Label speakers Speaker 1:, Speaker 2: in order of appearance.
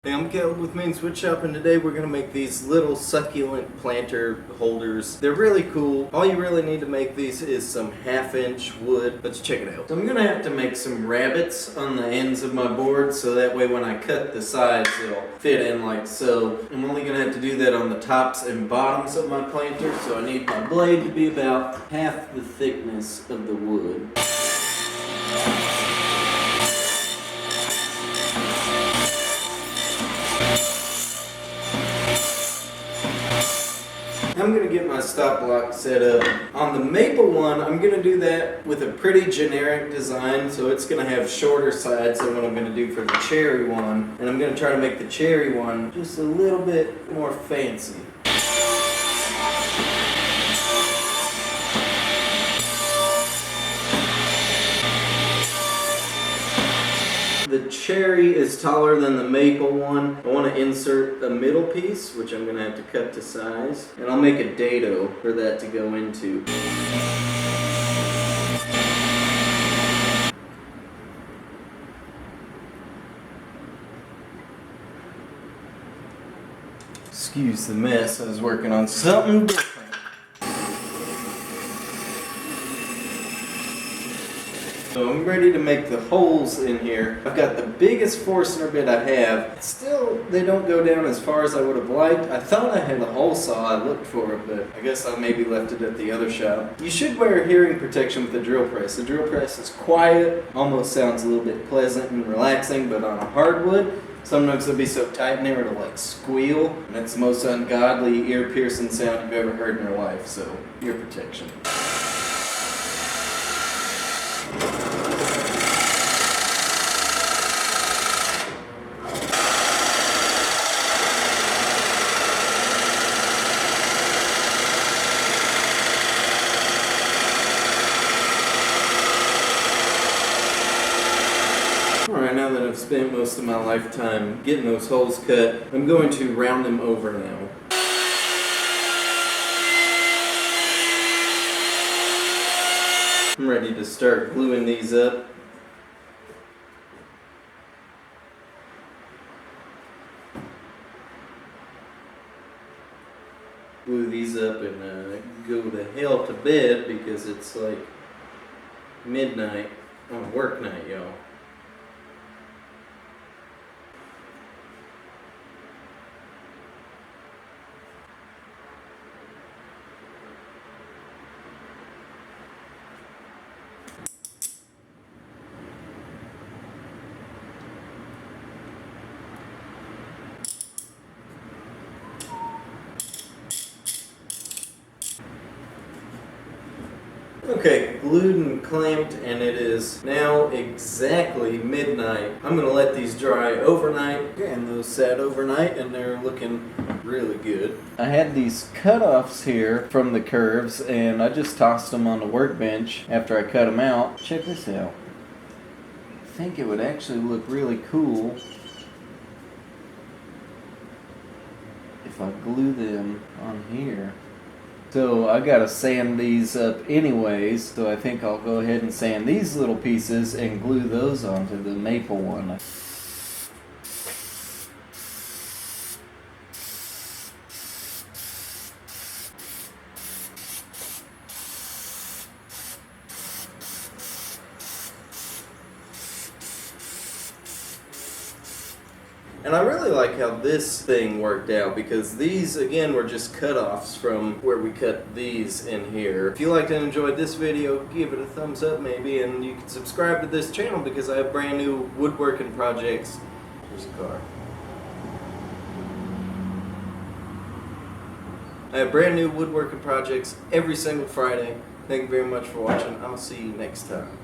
Speaker 1: Hey, I'm Caleb with Woodshop, and today we're going to make these little succulent planter holders. They're really cool. All you really need to make these is some 1/2-inch wood. Let's check it out. So I'm going to have to make some rabbets on the ends of my board so that way when I cut the sides they'll fit in like so. I'm only going to have to do that on the tops and bottoms of my planter, so I need my blade to be about half the thickness of the wood. I'm going to get my stop block set up. On the maple one, I'm going to do that with a pretty generic design, so it's going to have shorter sides than what I'm going to do for the cherry one. And I'm going to try to make the cherry one just a little bit more fancy. The cherry is taller than the maple one. I want to insert a middle piece, which I'm going to have to cut to size. And I'll make a dado for that to go into. Excuse the mess, I was working on something different. So I'm ready to make the holes in here. I've got the biggest Forstner bit I have. Still, they don't go down as far as I would have liked. I thought I had a hole saw, I looked for it, but I guess I maybe left it at the other shop. You should wear hearing protection with the drill press. The drill press is quiet, almost sounds a little bit pleasant and relaxing, but on a hardwood, sometimes it'll be so tight in there it'll like squeal, and it's the most ungodly, ear-piercing sound you've ever heard in your life, so ear protection. Alright, now that I've spent most of my lifetime getting those holes cut, I'm going to round them over now. I'm ready to start gluing these up. Glue these up and go to hell to bed because it's like midnight on work night, y'all. Okay, glued and clamped, and it is now exactly midnight. I'm going to let these dry overnight, and those sat overnight, and they're looking really good. I had these cutoffs here from the curves, and I just tossed them on the workbench after I cut them out. Check this out. I think it would actually look really cool if I glue them on here. So I gotta sand these up anyways, so I think I'll go ahead and sand these little pieces and glue those onto the maple one. And I really like how this thing worked out because these, again, were just cut-offs from where we cut these in here. If you liked and enjoyed this video, give it a thumbs up maybe, and you can subscribe to this channel because I have brand new woodworking projects. Here's a car. I have brand new woodworking projects every single Friday. Thank you very much for watching. I'll see you next time.